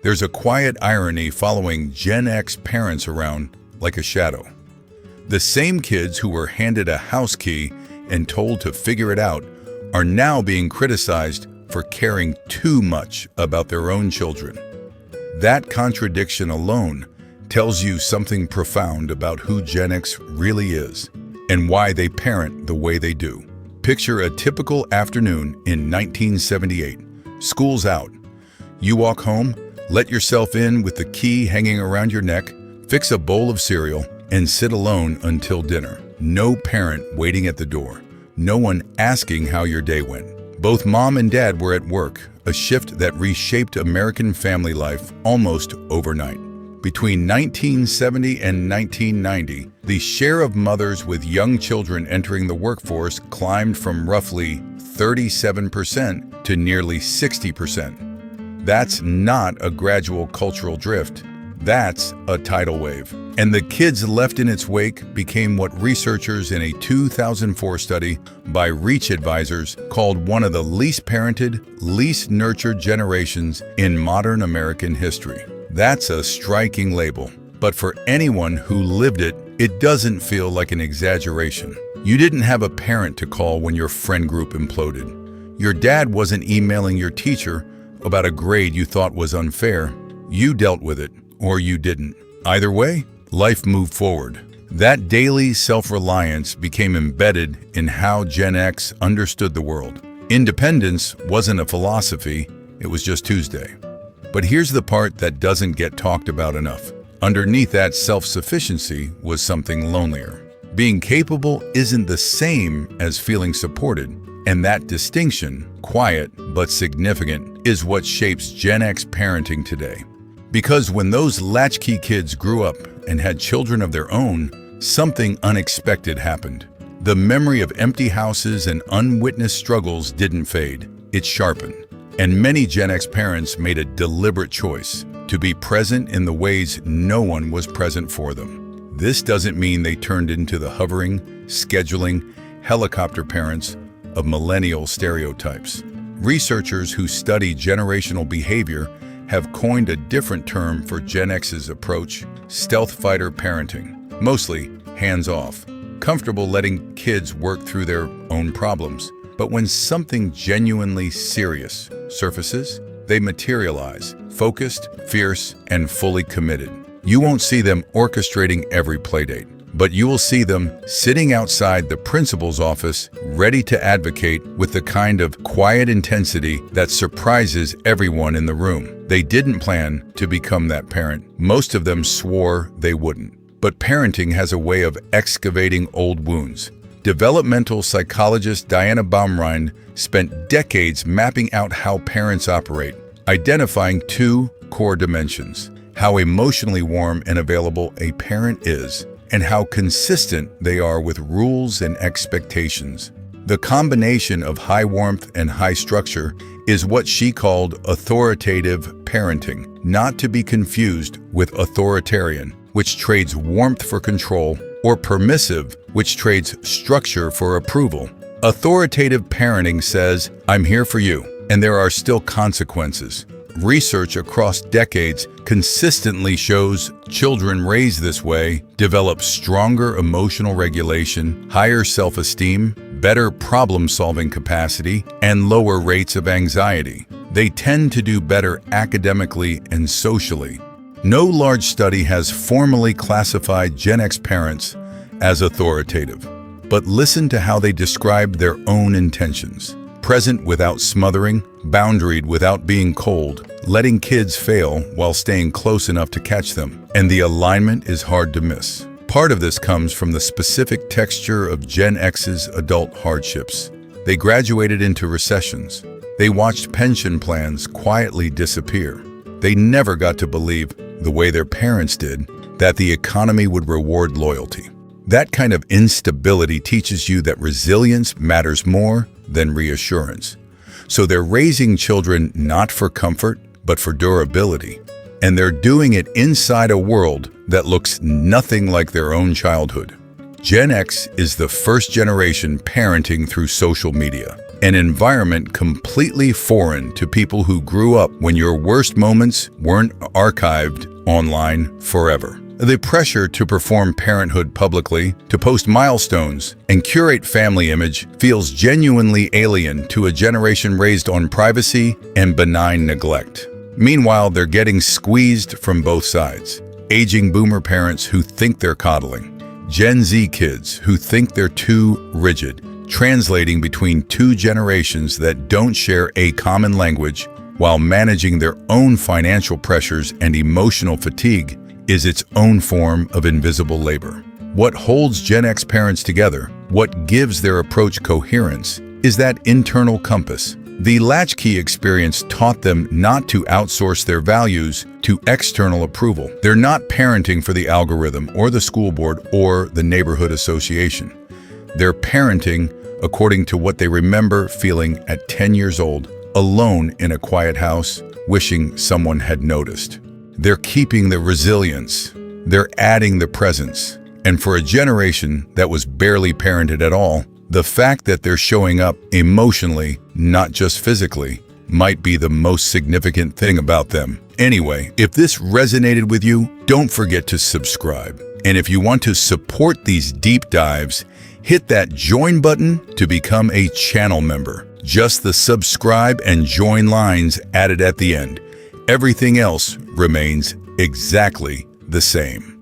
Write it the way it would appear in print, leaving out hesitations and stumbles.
There's a quiet irony following Gen X parents around like a shadow. The same kids who were handed a house key and told to figure it out are now being criticized for caring too much about their own children. That contradiction alone tells you something profound about who Gen X really is and why they parent the way they do. Picture a typical afternoon in 1978. School's out. You walk home, let yourself in with the key hanging around your neck, fix a bowl of cereal, and sit alone until dinner. No parent waiting at the door. No one asking how your day went. Both mom and dad were at work, a shift that reshaped American family life almost overnight. Between 1970 and 1990, the share of mothers with young children entering the workforce climbed from roughly 37% to nearly 60%. That's not a gradual cultural drift. That's a tidal wave. And the kids left in its wake became what researchers in a 2004 study by Reach Advisors called one of the least parented, least nurtured generations in modern American history. That's a striking label. But for anyone who lived it, it doesn't feel like an exaggeration. You didn't have a parent to call when your friend group imploded. Your dad wasn't emailing your teacher about a grade you thought was unfair. You dealt with it, or you didn't. Either way, life moved forward. That daily self-reliance became embedded in how Gen X understood the world. Independence wasn't a philosophy, it was just Tuesday. But here's the part that doesn't get talked about enough. Underneath that self-sufficiency was something lonelier. Being capable isn't the same as feeling supported, and that distinction, quiet but significant, is what shapes Gen X parenting today. Because when those latchkey kids grew up and had children of their own, something unexpected happened. The memory of empty houses and unwitnessed struggles didn't fade, it sharpened. And many Gen X parents made a deliberate choice to be present in the ways no one was present for them. This doesn't mean they turned into the hovering, scheduling, helicopter parents of millennial stereotypes. Researchers who study generational behavior have coined a different term for Gen X's approach: stealth fighter parenting. Mostly hands-off, comfortable letting kids work through their own problems. But when something genuinely serious surfaces, they materialize, focused, fierce, and fully committed. You won't see them orchestrating every playdate, but you will see them sitting outside the principal's office, ready to advocate with the kind of quiet intensity that surprises everyone in the room. They didn't plan to become that parent. Most of them swore they wouldn't. But parenting has a way of excavating old wounds. Developmental psychologist Diana Baumrind spent decades mapping out how parents operate, identifying two core dimensions: how emotionally warm and available a parent is, and how consistent they are with rules and expectations. The combination of high warmth and high structure is what she called authoritative parenting, not to be confused with authoritarian, which trades warmth for control, or permissive, which trades structure for approval. Authoritative parenting says, "I'm here for you, and there are still consequences." Research across decades consistently shows children raised this way develop stronger emotional regulation, higher self-esteem, better problem-solving capacity, and lower rates of anxiety. They tend to do better academically and socially. No large study has formally classified Gen X parents as authoritative, but listen to how they describe their own intentions. Present without smothering, boundaried without being cold, letting kids fail while staying close enough to catch them. And the alignment is hard to miss. Part of this comes from the specific texture of Gen X's adult hardships. They graduated into recessions. They watched pension plans quietly disappear. They never got to believe, the way their parents did, that the economy would reward loyalty. That kind of instability teaches you that resilience matters more than reassurance. So they're raising children not for comfort, but for durability. And they're doing it inside a world that looks nothing like their own childhood. Gen X is the first generation parenting through social media. an environment completely foreign to people who grew up when your worst moments weren't archived online forever. The pressure to perform parenthood publicly, to post milestones, and curate family image feels genuinely alien to a generation raised on privacy and benign neglect. Meanwhile, they're getting squeezed from both sides. Aging boomer parents who think they're coddling, Gen Z kids who think they're too rigid, translating between two generations that don't share a common language while managing their own financial pressures and emotional fatigue is its own form of invisible labor. What holds Gen X parents together, what gives their approach coherence, is that internal compass. The latchkey experience taught them not to outsource their values to external approval. They're not parenting for the algorithm or the school board or the neighborhood association. They're parenting according to what they remember feeling at 10 years old, alone in a quiet house, wishing someone had noticed. They're keeping the resilience. They're adding the presence. And for a generation that was barely parented at all, the fact that they're showing up emotionally, not just physically, might be the most significant thing about them. Anyway, if this resonated with you, don't forget to subscribe. And if you want to support these deep dives, hit that join button to become a channel member. Just the subscribe and join lines added at the end. Everything else remains exactly the same.